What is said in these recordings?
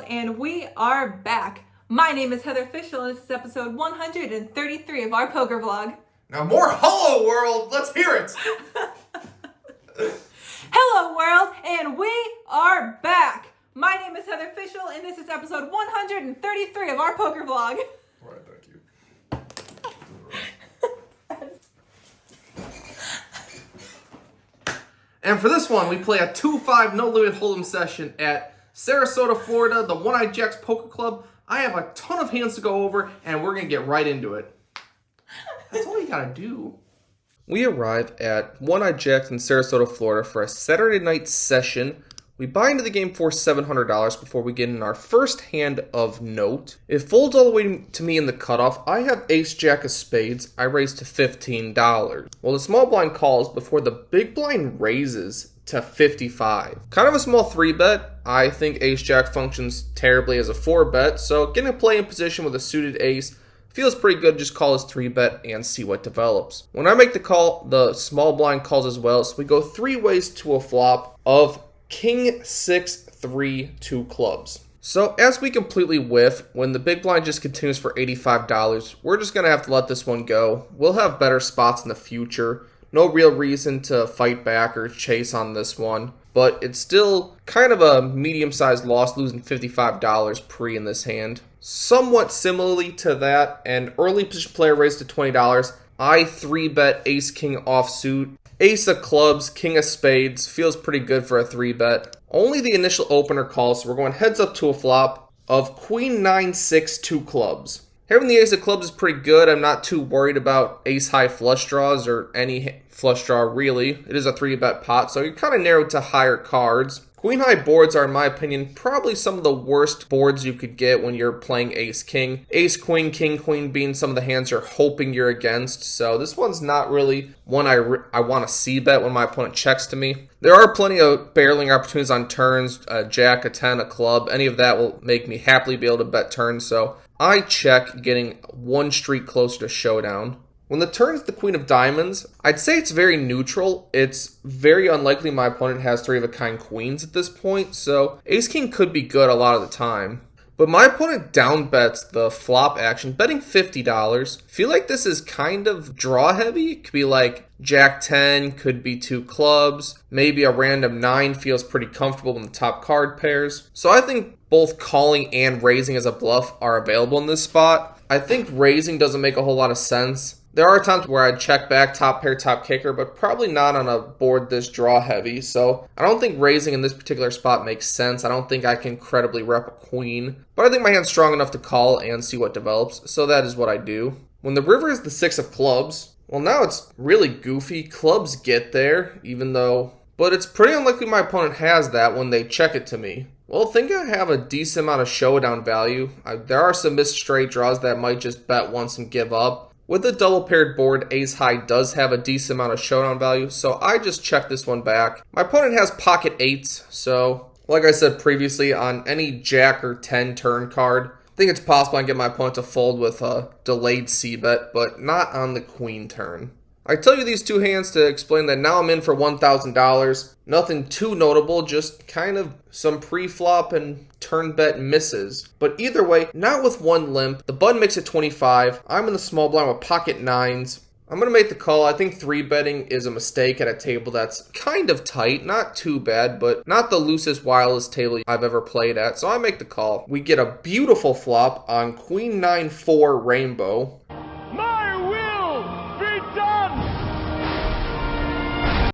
and we are back. My name is Heather Fischl, and this is episode 133 of our poker vlog. Now more Hello World, let's hear it! Hello world, and we are back. My name is Heather Fischl, and this is episode 133 of our poker vlog. All right, thank you. And for this one, we play a 2-5 no-limit hold'em session at Sarasota, Florida, the One-Eyed Jacks Poker Club. I have a ton of hands to go over, and we're going to get right into it. That's all you got to do. We arrive at One-Eyed Jacks in Sarasota, Florida for a Saturday night session. We buy into the game for $700 before we get in our first hand of note. It folds all the way to me in the cutoff. I have ace jack of spades. I raise to $15. Well, the small blind calls before the big blind raises to 55. Kind of a small 3-bet. I think ace jack functions terribly as a 4-bet, so getting a play in position with a suited ace feels pretty good. Just call his 3-bet and see what develops. When I make the call, the small blind calls as well, so we go 3 ways to a flop of King 6-3 2 clubs. So as we completely whiff, when the big blind just continues for $85, we're just going to have to let this one go. We'll have better spots in the future. No real reason to fight back or chase on this one. But it's still kind of a medium-sized loss, losing $55 pre in this hand. Somewhat similarly to that, an early position player raised to $20. I 3-bet ace-king offsuit. Ace of clubs, king of spades, feels pretty good for a 3-bet. Only the initial opener calls, so we're going heads up to a flop of queen 9-6 2 clubs. Having the ace of clubs is pretty good. I'm not too worried about ace high flush draws or any flush draw really. It is a 3-bet pot, so you're kind of narrowed to higher cards. Queen high boards are, in my opinion, probably some of the worst boards you could get when you're playing ace-king. Ace-queen, king-queen being some of the hands you're hoping you're against, so this one's not really one I want to c-bet when my opponent checks to me. There are plenty of barreling opportunities on turns, a jack, a 10, a club. Any of that will make me happily be able to bet turns, so I check, getting one street closer to showdown. When the turn is the queen of diamonds, I'd say it's very neutral. It's very unlikely my opponent has 3-of-a-kind queens at this point, so ace-king could be good a lot of the time. But my opponent down bets the flop action, betting $50. Feel like this is kind of draw heavy. It could be like jack 10, could be 2 clubs. Maybe a random 9 feels pretty comfortable in the top card pairs. So I think both calling and raising as a bluff are available in this spot. I think raising doesn't make a whole lot of sense. There are times where I'd check back top pair, top kicker, but probably not on a board this draw heavy. So I don't think raising in this particular spot makes sense. I don't think I can credibly rep a queen. But I think my hand's strong enough to call and see what develops. So that is what I do. When the river is the 6 of clubs, well, now it's really goofy. Clubs get there, but it's pretty unlikely my opponent has that when they check it to me. Well, I think I have a decent amount of showdown value. There are some missed straight draws that might just bet once and give up. With a double paired board, ace high does have a decent amount of showdown value, so I just check this one back. My opponent has pocket 8s, so like I said previously, on any jack or 10 turn card, I think it's possible I can get my opponent to fold with a delayed c-bet, but not on the queen turn. I tell you these two hands to explain that now I'm in for $1,000. Nothing too notable, just kind of some pre-flop and turn bet misses. But either way, not with one limp. The button makes it 25. I'm in the small blind with pocket 9s. I'm going to make the call. I think 3-betting is a mistake at a table that's kind of tight. Not too bad, but not the loosest, wildest table I've ever played at. So I make the call. We get a beautiful flop on queen 9-4 rainbow.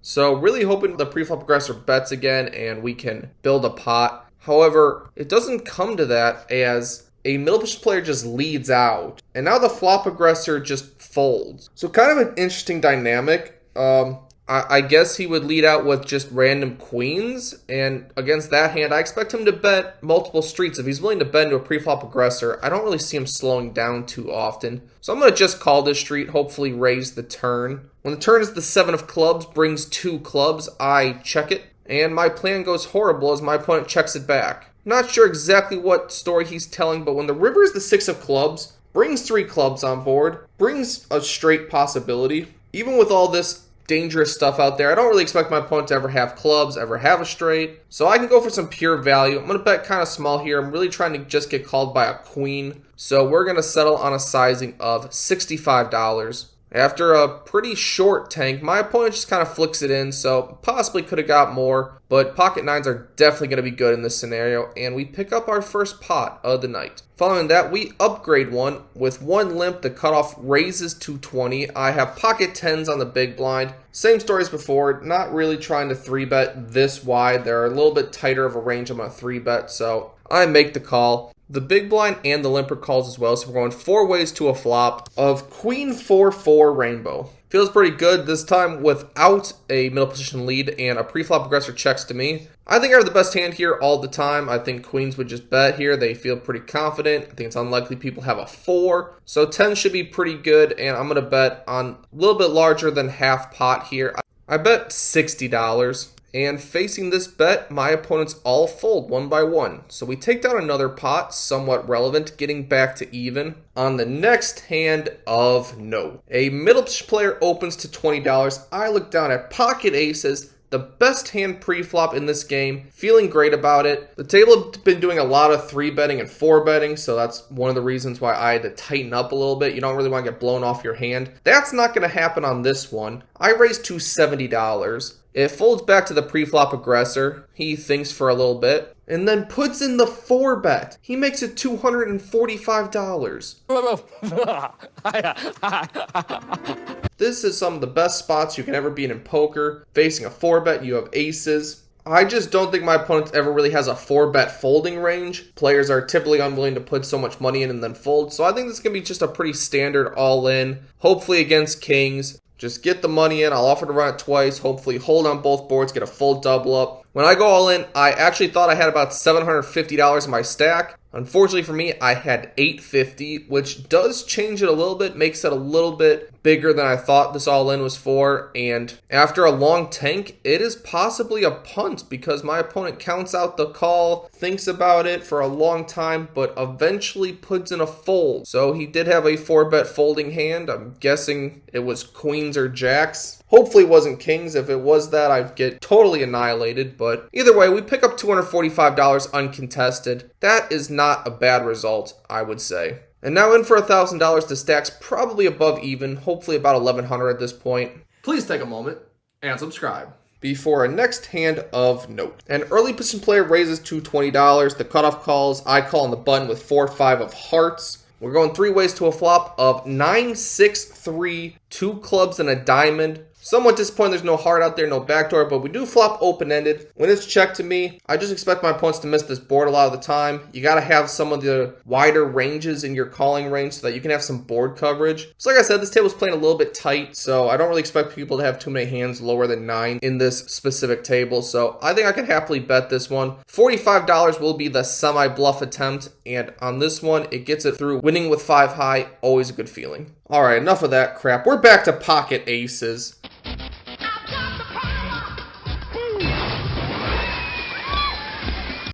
So really hoping the preflop aggressor bets again and we can build a pot. However, it doesn't come to that as a middle position player just leads out. And now the flop aggressor just folds. So kind of an interesting dynamic. I guess he would lead out with just random queens. And against that hand, I expect him to bet multiple streets. If he's willing to bet into a preflop aggressor, I don't really see him slowing down too often. So I'm going to just call this street, hopefully raise the turn. When the turn is the 7 of clubs, brings 2 clubs, I check it. And my plan goes horrible as my opponent checks it back. Not sure exactly what story he's telling, but when the river is the 6 of clubs, brings 3 clubs on board, brings a straight possibility. Even with all this dangerous stuff out there. I don't really expect my opponent to ever have clubs, ever have a straight. So I can go for some pure value. I'm going to bet kind of small here. I'm really trying to just get called by a queen. So we're going to settle on a sizing of $65. After a pretty short tank, my opponent just kind of flicks it in, so possibly could have got more, but pocket nines are definitely going to be good in this scenario, and we pick up our first pot of the night. Following that, we upgrade one. With one limp, the cutoff raises to 20. I have pocket 10s on the big blind. Same story as before, not really trying to 3-bet this wide. They're a little bit tighter of a range I'm going to 3-bet, so I make the call. The big blind and the limper calls as well, so we're going 4 ways to a flop of queen 4-4 rainbow. Feels pretty good this time without a middle position lead, and a pre-flop aggressor checks to me. I think I have the best hand here all the time. I think queens would just bet here. They feel pretty confident. I think it's unlikely people have a 4. So 10 should be pretty good, and I'm going to bet on a little bit larger than half pot here. I bet $60. And facing this bet, my opponents all fold one by one. So we take down another pot, somewhat relevant, getting back to even. On the next hand of note, a middle player opens to $20. I look down at pocket aces, the best hand pre-flop in this game, feeling great about it. The table has been doing a lot of 3-betting and 4-betting, so that's one of the reasons why I had to tighten up a little bit. You don't really want to get blown off your hand. That's not going to happen on this one. I raised to $70. It folds back to the pre-flop aggressor. He thinks for a little bit and then puts in the 4-bet. He makes it $245. This is some of the best spots you can ever be in poker. Facing a 4-bet, you have aces. I just don't think my opponent ever really has a 4-bet folding range. Players are typically unwilling to put so much money in and then fold. So I think this is going to be just a pretty standard all-in. Hopefully against kings. Just get the money in. I'll offer to run it twice. Hopefully hold on both boards, get a full double up. When I go all in, I actually thought I had about $750 in my stack. Unfortunately for me, I had $850, which does change it a little bit, makes it a little bit bigger than I thought this all-in was for. And after a long tank, it is possibly a punt because my opponent counts out the call, thinks about it for a long time, but eventually puts in a fold. So he did have a 4-bet folding hand. I'm guessing it was queens or jacks. Hopefully it wasn't kings. If it was that, I'd get totally annihilated. But either way, we pick up $245 uncontested. That is not a bad result, I would say. And now in for $1,000, the stack's probably above even, hopefully about $1,100 at this point. Please take a moment and subscribe. Before our next hand of note. An early position player raises to $20. The cutoff calls. I call on the button with 4-5 of hearts. We're going 3 ways to a flop of 9-6-3, 2 clubs and a diamond. Somewhat disappointed there's no heart out there, no backdoor, but we do flop open-ended. When it's checked to me, I just expect my opponents to miss this board a lot of the time. You got to have some of the wider ranges in your calling range so that you can have some board coverage. So like I said, this table's playing a little bit tight, so I don't really expect people to have too many hands lower than 9 in this specific table. So I think I can happily bet this one. $45 will be the semi-bluff attempt, and on this one, it gets it through winning with 5 high. Always a good feeling. All right, enough of that crap. We're back to pocket aces.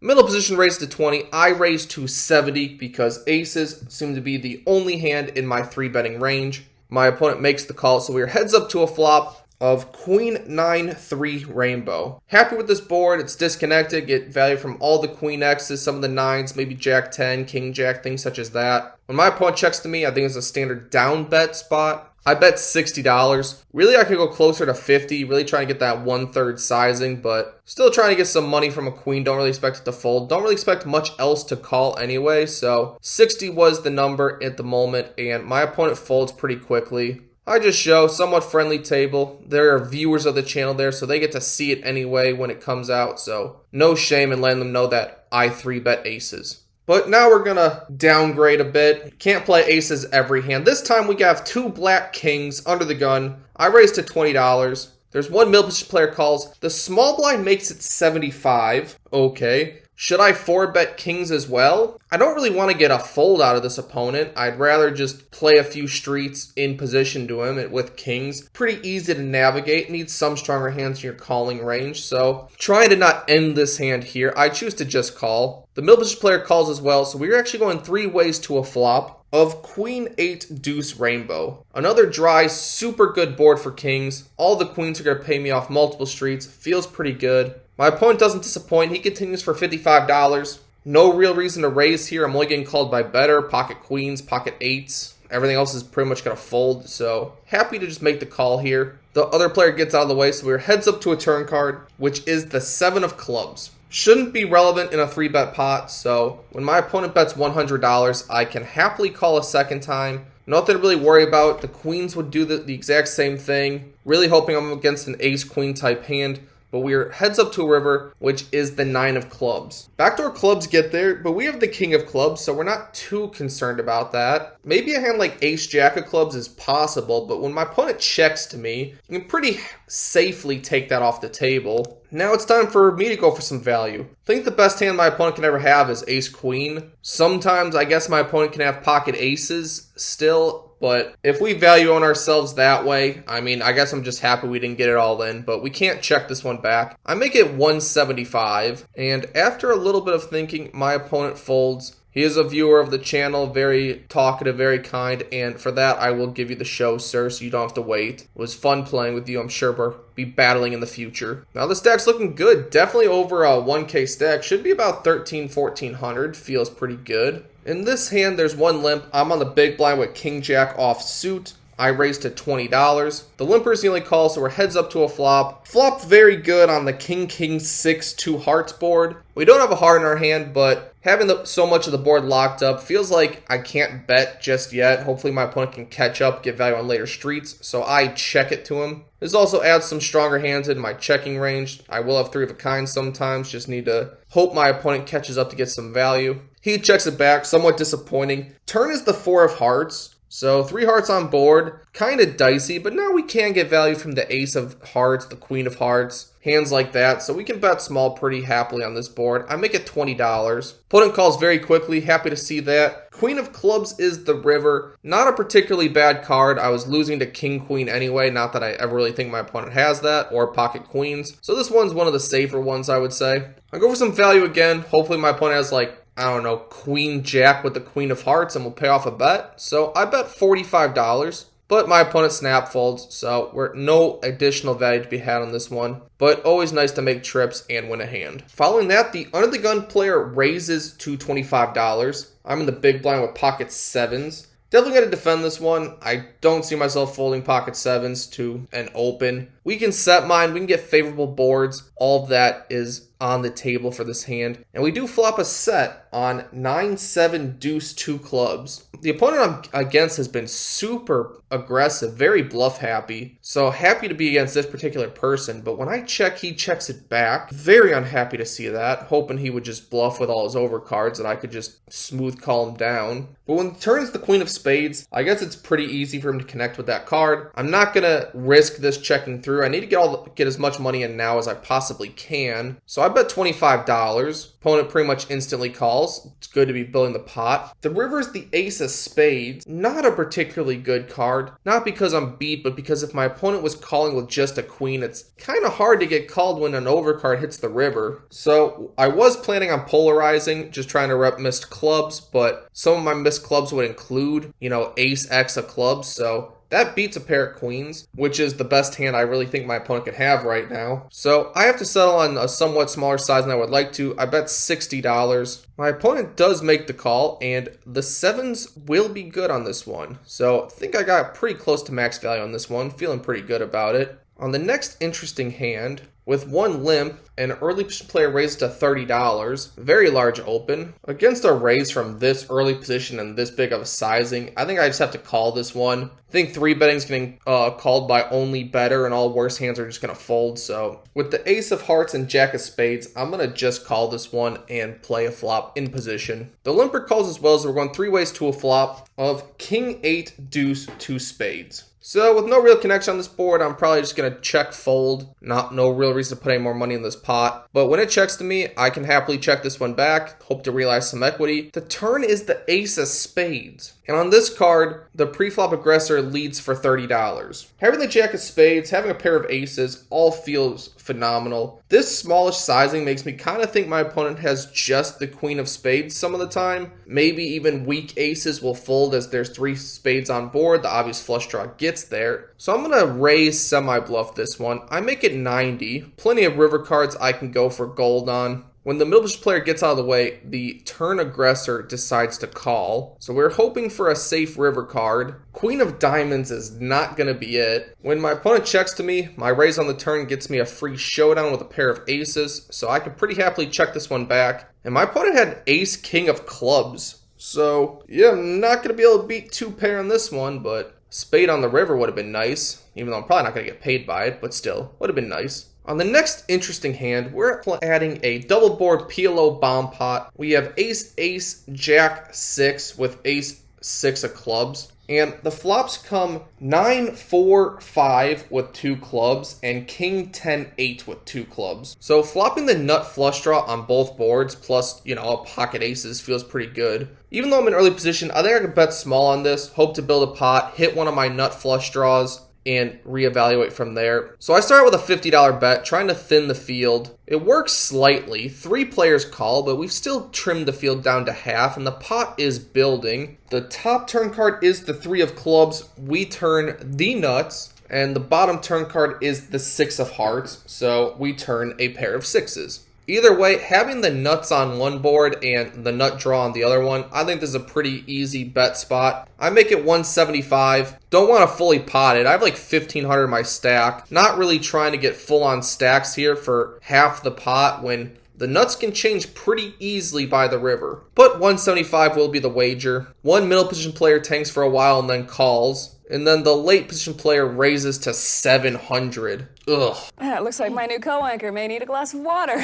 Middle position raised to 20. I raised to 70 because aces seem to be the only hand in my 3-betting range. My opponent makes the call, so we're heads up to a flop of queen 9-3 rainbow. Happy with this board. It's disconnected. Get value from all the queen X's, some of the 9s, maybe jack 10, king jack, things such as that. When my opponent checks to me, I think it's a standard down bet spot. I bet $60. Really, I could go closer to 50. Really trying to get that 1/3 sizing, but still trying to get some money from a queen. Don't really expect it to fold. Don't really expect much else to call anyway. So 60 was the number at the moment, and my opponent folds pretty quickly. I just show somewhat friendly table. There are viewers of the channel there, so they get to see it anyway when it comes out. So no shame in letting them know that I 3-bet aces. But now we're going to downgrade a bit. Can't play aces every hand. This time we have 2 black kings under the gun. I raised to $20. There's one middle position player calls. The small blind makes it 75. Okay. Should I 4-bet kings as well? I don't really want to get a fold out of this opponent. I'd rather just play a few streets in position to him with kings. Pretty easy to navigate. Needs some stronger hands in your calling range. So trying to not end this hand here. I choose to just call. The middle position player calls as well. So we're actually going 3 ways to a flop of Queen 8 Deuce Rainbow. Another dry, super good board for kings. All the queens are going to pay me off multiple streets. Feels pretty good. My opponent doesn't disappoint. He continues for $55. No real reason to raise here. I'm only getting called by better. Pocket queens, pocket eights. Everything else is pretty much going to fold. So happy to just make the call here. The other player gets out of the way. So we're heads up to a turn card, which is the 7 of clubs. Shouldn't be relevant in a 3-bet pot. So when my opponent bets $100, I can happily call a second time. Nothing to really worry about. The queens would do the exact same thing. Really hoping I'm against an ace-queen type hand. But we're heads up to a river, which is the 9 of clubs. Backdoor clubs get there, but we have the king of clubs, so we're not too concerned about that. Maybe a hand like ace-jack of clubs is possible, but when my opponent checks to me, you can pretty safely take that off the table. Now it's time for me to go for some value. I think the best hand my opponent can ever have is ace-queen. Sometimes I guess my opponent can have pocket aces still, but if we value on ourselves that way, I mean, I guess I'm just happy we didn't get it all in, but we can't check this one back. I make it 175, and after a little bit of thinking, my opponent folds. He is a viewer of the channel, very talkative, very kind, and for that, I will give you the show, sir, so you don't have to wait. It was fun playing with you. I'm sure we'll be battling in the future. Now, the stack's looking good. Definitely over a 1K stack. Should be about 1,400. Feels pretty good. In this hand, there's one limp. I'm on the big blind with king-jack offsuit. I raised to $20. The limper is the only call, so we're heads up to a flop. Flop very good on the king 6 2 hearts board. We don't have a heart in our hand, but having so much of the board locked up feels like I can't bet just yet. Hopefully my opponent can catch up, get value on later streets, so I check it to him. This also adds some stronger hands in my checking range. I will have 3 of a kind sometimes, just need to hope my opponent catches up to get some value. He checks it back, somewhat disappointing. Turn is the 4 of hearts. So 3 hearts on board, kind of dicey, but now we can get value from the ace of hearts, the queen of hearts, hands like that. So we can bet small pretty happily on this board. I make it $20. Opponent calls very quickly, happy to see that. Queen of clubs is the river. Not a particularly bad card. I was losing to king queen anyway, not that I ever really think my opponent has that, or pocket queens. So this one's one of the safer ones, I would say. I'll go for some value again. Hopefully my opponent has like, I don't know, queen jack with the queen of hearts and we'll pay off a bet. So I bet $45, but my opponent snap folds, so we're no additional value to be had on this one. But always nice to make trips and win a hand. Following that, the under the gun player raises to $25. I'm in the big blind with pocket sevens. Definitely going to defend this one. I don't see myself folding pocket sevens to an open. We can set mine. We can get favorable boards. All of that is on the table for this hand. And we do flop a set on 9-7 deuce 2 clubs. The opponent I'm against has been super aggressive, very bluff happy. So happy to be against this particular person. But when I check, he checks it back. Very unhappy to see that. Hoping he would just bluff with all his overcards and I could just smooth call him down. But when the turn is the queen of spades, I guess it's pretty easy for him to connect with that card. I'm not going to risk this checking through. I need to get as much money in now as I possibly can. So I bet $25. Opponent pretty much instantly calls. It's good to be building the pot. The river is the ace of spades. Not a particularly good card. Not because I'm beat, but because if my opponent was calling with just a queen, it's kind of hard to get called when an overcard hits the river. So I was planning on polarizing, just trying to rep missed clubs, but some of my missed clubs would include, ace X of clubs, so that beats a pair of queens, which is the best hand I really think my opponent could have right now. So I have to settle on a somewhat smaller size than I would like to. I bet $60. My opponent does make the call, and the sevens will be good on this one. So I think I got pretty close to max value on this one. Feeling pretty good about it. On the next interesting hand, with one limp, an early position player raises to $30. Very large open. Against a raise from this early position and this big of a sizing, I think I just have to call this one. I think 3-betting is getting called by only better, and all worse hands are just going to fold. So with the ace of hearts and jack of spades, I'm going to just call this one and play a flop in position. The limper calls as well, so we're going 3 ways to a flop of king 8 deuce 2 spades. So with no real connection on this board, I'm probably just going to check fold. No real reason to put any more money in this pot. But when it checks to me, I can happily check this one back. Hope to realize some equity. The turn is the ace of spades. And on this card, the pre-flop aggressor leads for $30. Having the jack of spades, having a pair of aces, all feels phenomenal. This smallish sizing makes me kind of think my opponent has just the queen of spades some of the time. Maybe even weak aces will fold as there's 3 spades on board. The obvious flush draw gets there. So I'm going to raise semi-bluff this one. I make it 90. Plenty of river cards I can go for gold on. When the middle position player gets out of the way, the turn aggressor decides to call. So we're hoping for a safe river card. Queen of diamonds is not going to be it. When my opponent checks to me, my raise on the turn gets me a free showdown with a pair of aces. So I can pretty happily check this one back. And my opponent had ace king of clubs. So yeah, I'm not going to be able to beat 2 pair on this one, but spade on the river would have been nice. Even though I'm probably not going to get paid by it, but still, would have been nice. On the next interesting hand, we're adding a double board PLO bomb pot. We have ace, ace, jack, 6 with ace, 6 of clubs. And the flops come 9, 4, 5 with 2 clubs and king 10, 8 with 2 clubs. So flopping the nut flush draw on both boards plus, a pocket aces feels pretty good. Even though I'm in early position, I think I could bet small on this, hope to build a pot, hit one of my nut flush draws, and reevaluate from there. So I start with a $50 bet, trying to thin the field. It works slightly. 3 players call, but we've still trimmed the field down to half, and the pot is building. The top turn card is the 3 of clubs. We turn the nuts, and the bottom turn card is the 6 of hearts, so we turn a pair of 6s. Either way, having the nuts on one board and the nut draw on the other one, I think this is a pretty easy bet spot. I make it 175. Don't want to fully pot it. I have like 1,500 in my stack. Not really trying to get full on stacks here for half the pot when the nuts can change pretty easily by the river. But 175 will be the wager. One middle position player tanks for a while and then calls. And then the late position player raises to 700. Ugh. It looks like my new co-anchor may need a glass of water.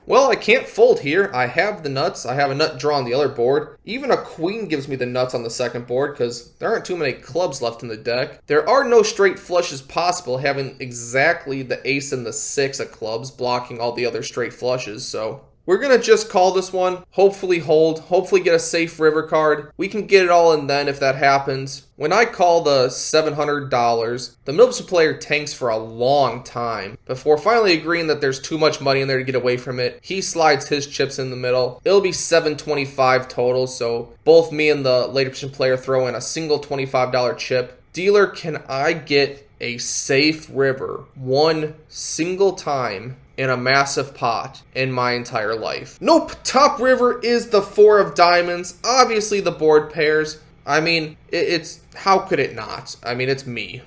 Well, I can't fold here. I have the nuts. I have a nut draw on the other board. Even a queen gives me the nuts on the second board because there aren't too many clubs left in the deck. There are no straight flushes possible, having exactly the ace and the 6 of clubs blocking all the other straight flushes, so we're going to just call this one, hopefully hold, hopefully get a safe river card. We can get it all in then if that happens. When I call the $700, the middle position player tanks for a long time. Before finally agreeing that there's too much money in there to get away from it, he slides his chips in the middle. It'll be $725 total, so both me and the later position player throw in a single $25 chip. Dealer, can I get a safe river one single time in a massive pot in my entire life? Nope, top river is the 4 of diamonds. Obviously the board pairs. I mean, it's how could it not? I mean, it's me.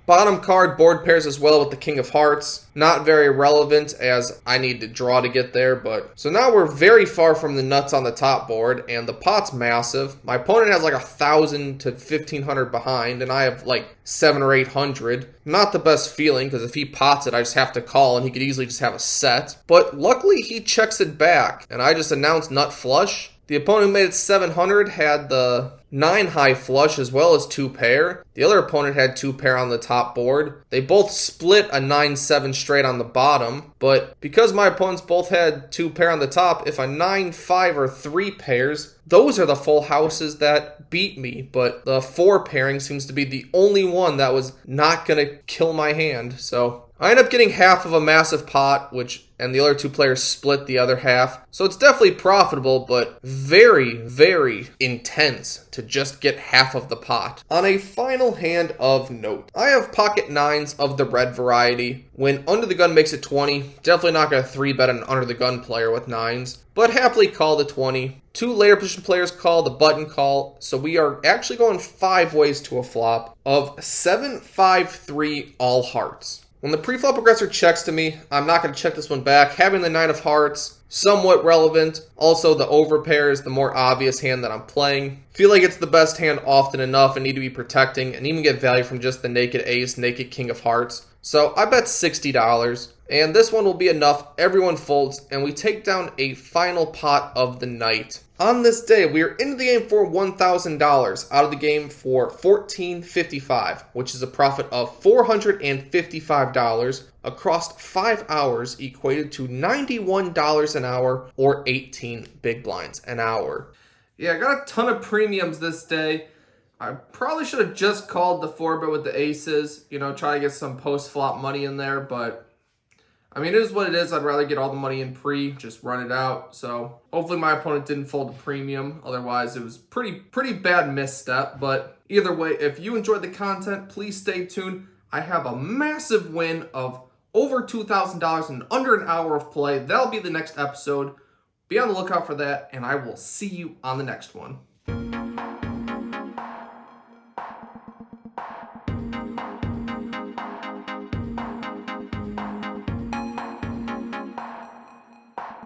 Bottom card, board pairs as well with the king of hearts. Not very relevant as I need to draw to get there, but so now we're very far from the nuts on the top board and the pot's massive. My opponent has like 1,000 to 1,500 behind and I have like 700 or 800. Not the best feeling because if he pots it, I just have to call and he could easily just have a set. But luckily he checks it back and I just announced nut flush. The opponent who made it 700 had the 9 high flush as well as 2 pair. The other opponent had 2 pair on the top board. They both split a 9-7 straight on the bottom, but because my opponents both had 2 pair on the top, if a 9-5 or 3 pairs, those are the full houses that beat me, but the 4 pairing seems to be the only one that was not going to kill my hand, so I end up getting half of a massive pot, and the other 2 players split the other half. So it's definitely profitable, but very, very intense to just get half of the pot. On a final hand of note, I have pocket 9s of the red variety. When under the gun makes it 20, definitely not going to 3-bet an under the gun player with 9s, but happily call the 20. 2 later position players call the button call, so we are actually going 5 ways to a flop of 7-5-3 all hearts. When the pre-flop aggressor checks to me, I'm not going to check this one back. Having the 9 of hearts, somewhat relevant. Also, the overpair is the more obvious hand that I'm playing. Feel like it's the best hand often enough and need to be protecting and even get value from just the naked ace, naked king of hearts. So I bet $60. And this one will be enough. Everyone folds and we take down a final pot of the night. On this day, we are into the game for $1,000, out of the game for $14.55, which is a profit of $455 across 5 hours, equated to $91 an hour or 18 big blinds an hour. Yeah, I got a ton of premiums this day. I probably should have just called the 4-bet with the aces, try to get some post-flop money in there, but I mean, it is what it is. I'd rather get all the money in pre, just run it out. So hopefully my opponent didn't fold the premium. Otherwise, it was pretty bad misstep. But either way, if you enjoyed the content, please stay tuned. I have a massive win of over $2,000 in under an hour of play. That'll be the next episode. Be on the lookout for that, and I will see you on the next one.